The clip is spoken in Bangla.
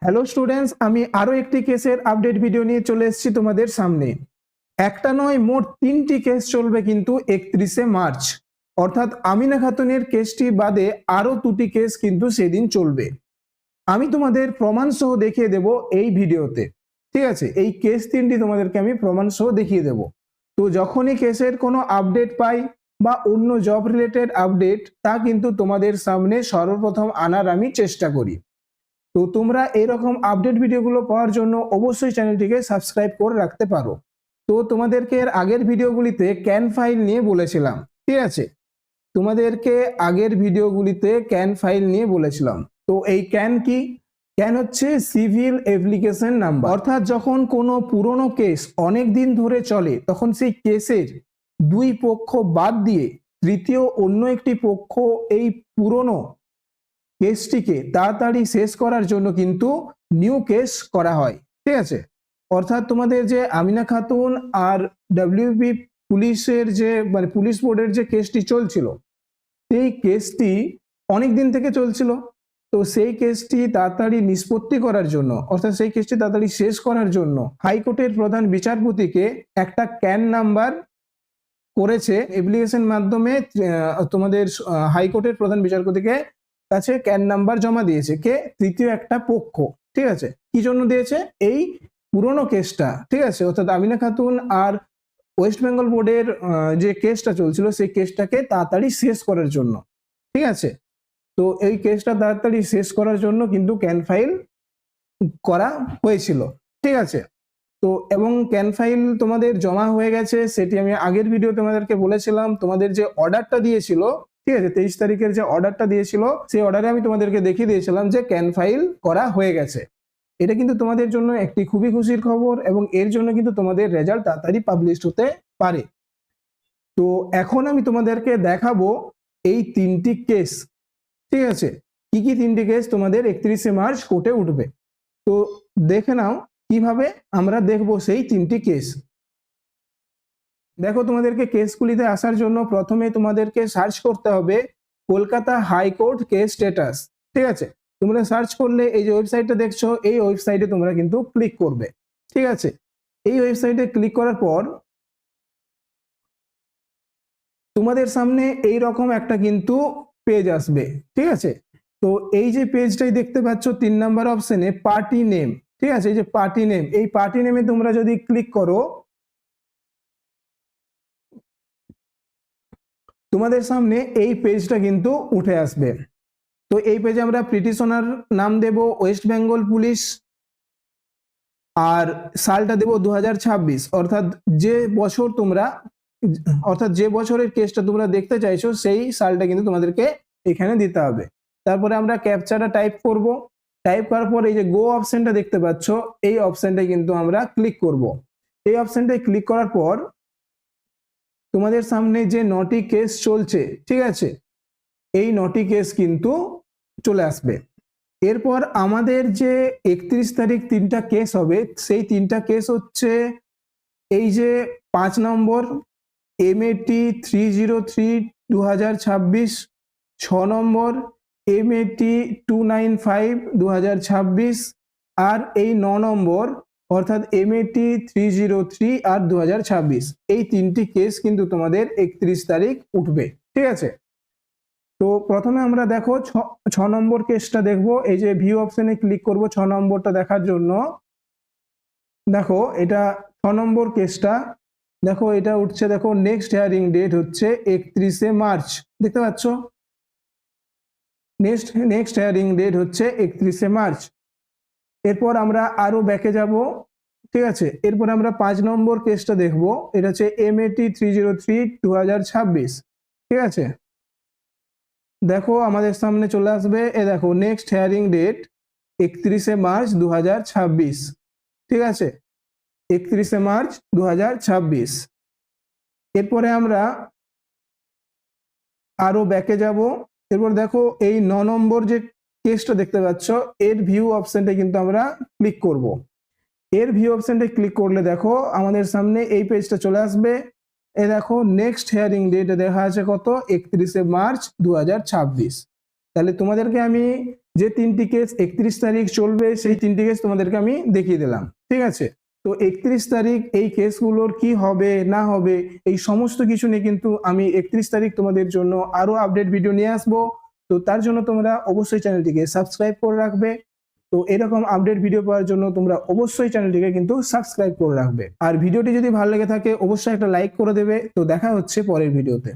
হ্যালো স্টুডেন্টস, আমি আরো একটি কেসের আপডেট ভিডিও নিয়ে চলে এসেছি তোমাদের সামনে। একটা নয়, মোট 3টি কেস চলবে কিন্তু 31শে মার্চ, অর্থাৎ আমিনা খাতুনের কেসটি বাদে আরো 2টি কেস কিন্তু সেদিন চলবে। আমি তোমাদের প্রমাণ সহ দেখিয়ে দেব এই ভিডিওতে। ঠিক আছে, এই কেস 3টি তোমাদেরকে আমি প্রমাণ সহ দেখিয়ে দেব। তো যখনই কেসের কোনো আপডেট পাই বা অন্য জব রিলেটেড আপডেট, তা কিন্তু তোমাদের সামনে সর্বপ্রথম আনার আমি চেষ্টা করি। তো তোমরা এরকম আপডেট ভিডিওগুলো পাওয়ার জন্য অবশ্যই চ্যানেলটিকে সাবস্ক্রাইব করে রাখতে পারো। তো তোমাদেরকে এর আগের ভিডিওগুলিতে ক্যান ফাইল নিয়ে বলেছিলাম। ঠিক আছে, তোমাদেরকে আগের ভিডিওগুলিতে ক্যান ফাইল নিয়ে বলেছিলাম। তো এই ক্যান কি? ক্যান হচ্ছে সিভিল অ্যাপ্লিকেশন নাম্বার, অর্থাৎ যখন কোনো পুরনো কেস অনেক দিন ধরে চলে তখন সেই কেসের দুই পক্ষ বাদ দিয়ে তৃতীয় অন্য একটি পক্ষ এই পুরনো কেসটিকে তাড়াতাড়ি শেষ করার জন্য কিন্তু নিউ কেস করা হয়। ঠিক আছে, অর্থাৎ তোমাদের যে আমিনা খাতুন আর ডাব্লিউবি পুলিশের যে পুলিশ বোর্ডের যে কেসটি চলছিল, সেই কেসটি অনেক দিন থেকে চলছিল। তো সেই কেসটি তাড়াতাড়ি নিষ্পত্তি করার জন্য, অর্থাৎ সেই কেসটি তাড়াতাড়ি শেষ করার জন্য হাইকোর্টের প্রধান বিচারপতিকে একটা ক্যান নাম্বার করেছে অ্যাপ্লিকেশন মাধ্যমে। তোমাদের হাইকোর্টের প্রধান বিচারপতিকে কাছে ক্যান নাম্বার জমা দিয়েছে কে? তৃতীয় একটা পক্ষ। ঠিক আছে, কি জন্য দিয়েছে? এই পুরনো কেসটা, ঠিক আছে, অর্থাৎ আমিনা খাতুন আর ওয়েস্ট বেঙ্গল বোর্ডের যে কেসটা চলছিল সেই কেসটাকে তাড়াতাড়ি শেষ করার জন্য। ঠিক আছে, তো এই কেসটা তাড়াতাড়ি শেষ করার জন্য কিন্তু ক্যান ফাইল করা হয়েছিল। ঠিক আছে, তো এবং ক্যান ফাইল তোমাদের জমা হয়ে গেছে, সেটি আমি আগের ভিডিও তোমাদেরকে বলেছিলাম। তোমাদের যে অর্ডারটা দিয়েছিল, ঠিক আছে, 23 তারিখের যে অর্ডারটা দিয়েছিল, সেই অর্ডারে আমি তোমাদেরকে দেখিয়ে দিয়েছিলাম যে ক্যান ফাইল করা হয়ে গেছে। এটা কিন্তু তোমাদের জন্য একটি খুবই খুশির খবর এবং এর জন্য কিন্তু তোমাদের রেজাল্ট তাড়াতাড়ি পাবলিশ হতে পারে। তো এখন আমি তোমাদেরকে দেখাবো এই 3টি কেস। ঠিক আছে, কি কি 3টি কেস তোমাদের 31শে মার্চ কোর্টে উঠবে। তো দেখে নাও কিভাবে আমরা দেখবো সেই 3টি কেস। দেখো, তোমাদেরকে কেসগুলিতে আসার জন্য প্রথমে তোমাদেরকে সার্চ করতে হবে কলকাতা হাইকোর্ট কেস স্ট্যাটাস। ঠিক আছে, তোমরা সার্চ করলে এই যে ওয়েবসাইটটা দেখছো, এই ওয়েবসাইটে তোমরা কিন্তু ক্লিক করবে। ঠিক আছে, এই ওয়েবসাইটে ক্লিক করার পর তোমাদের সামনে এই রকম একটা কিন্তু পেজ আসবে। ঠিক আছে, তো এই যে পেজটাই দেখতে পাচ্ছ 3 নাম্বার অপশনে পার্টি নেম। ঠিক আছে, এই যে পার্টি নেম, এই পার্টি নেমে তোমরা যদি ক্লিক করো, তোমাদের সামনে এই পেজটা কিন্তু উঠে আসবে। তো এই পেজে আমরা পিটিশনার নাম দেব ওয়েস্ট বেঙ্গল পুলিশ, আর সালটা দেব 2026, অর্থাৎ যে বছর তোমরা, অর্থাৎ যে বছরের কেসটা তোমরা দেখতে চাইছো সেই সালটা কিন্তু তোমাদেরকে এখানে দিতে হবে। তারপরে আমরা ক্যাপচাটা টাইপ করব। টাইপ করার পর এই যে গো অপশনটা দেখতে পাচ্ছ, এই অপশনটাই কিন্তু আমরা ক্লিক করব। এই অপশনটায় ক্লিক করার পর তোমাদের সামনে যে 9টি কেস চলছে, ঠিক আছে, এই 9টি কেস কিন্তু চলে আসবে। এরপর আমাদের যে 31 তারিখ 3টা কেস হবে, সেই 3টা কেস হচ্ছে এই যে 5 নম্বর MAT 303 2026, 6 নম্বর MAT 295 2026, আর এই 9 নম্বর অর্থাৎ MAT 303 আর 2026। এই 3টি কেস কিন্তু তোমাদের 31 তারিখ উঠবে। ঠিক আছে, তো প্রথমে আমরা দেখো 6 নম্বর কেসটা দেখবো। এই যে ভিউ অপশনে ক্লিক করব 6 নম্বরটা দেখার জন্য। দেখো, এটা 6 নম্বর কেসটা। দেখো, এটা উঠছে, দেখো নেক্সট হিয়ারিং ডেট হচ্ছে 31শে মার্চ। দেখতে পাচ্ছ, নেক্সট হিয়ারিং ডেট হচ্ছে 31শে মার্চ। এরপর আমরা আরো ব্যাকে যাব। ঠিক আছে, এরপর আমরা 5 নম্বর কেসটা দেখব। এটা হচ্ছে MAT 303 2026। ঠিক আছে, দেখো আমাদের সামনে চলে আসবে, এ দেখো নেক্সট হিয়ারিং ডেট 31শে মার্চ 2026। ঠিক আছে, 31শে মার্চ 2026। এরপরে আমরা আরো ব্যাকে যাব। এরপর দেখো এই 9 নম্বর যে কেসটা দেখতে পাচ্ছ, এর ভিউ অপশনটা কিন্তু আমরা ক্লিক করব। এর ভিউ অপশনটা ক্লিক করলে দেখো আমাদের সামনে এই পেজটা চলে আসবে। এ দেখো নেক্সট হিয়ারিং ডেট দেখা আছে কত? 31শে মার্চ 2026। তাহলে তোমাদেরকে আমি যে 3টি কেস 31 তারিখ চলবে সেই 3টি কেস তোমাদেরকে আমি দেখিয়ে দিলাম, ঠিক আছে। তো 31 তারিখ এই কেসগুলোর কি হবে না হবে এই সমস্ত কিছু নিয়ে কিন্তু আমি 31 তারিখ তোমাদের জন্য আরো আপডেট ভিডিও নিয়ে আসবো। তো তার জন্য তোমরা অবশ্যই চ্যানেলটিকে সাবস্ক্রাইব করে রাখবে। তো এরকম আপডেট ভিডিও পাওয়ার জন্য তোমরা অবশ্যই চ্যানেলটিকে কিন্তু সাবস্ক্রাইব করে রাখবে। আর ভিডিওটি যদি ভালো লেগে থাকে অবশ্যই একটা লাইক করে দেবে। তো দেখা হচ্ছে পরের ভিডিওতে।